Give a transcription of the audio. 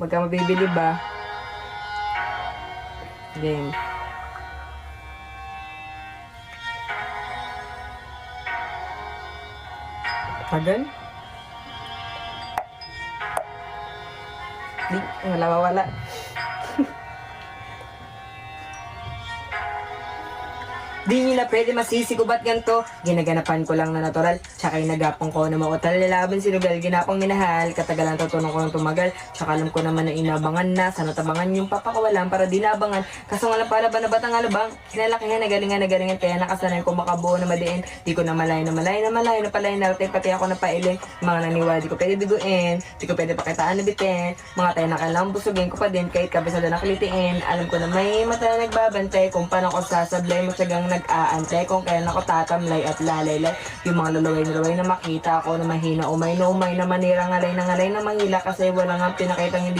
Magka mabibili ba? Game. Tagal? Di, wala. Di nila pwede masisiko ba't ganto? Ginaganapan ko lang na natural, tsaka inagapang ko na mautal lalaban sinugal, ginapang minahal, katagalan tutunong ko ng tumagal, tsaka alam ko naman na inabangan na, sana tabangan yung papakawalan para di nabangan, kaso nga lang pala ba na batang alabang, kinalakihan na galingan, kaya nakasanay ko makabuo na madiin, di ko na malay na palay natin, pati ako na pailing, mga naniwala di ko pwede biguin, di ko pwede pakitaan na bitin, mga tayo na kailangang busugin ko pa din, kahit kabisado na kilitiin, alam ko na may mata na nagbabantay, kung paano ko sasablay, matyagang nag-aantay kung kailan ako tatamlay at lalaylay yung mga lulaway na makita ako na mahina umay na manira ngalay na mangila kasi wala nga pinakitang hindi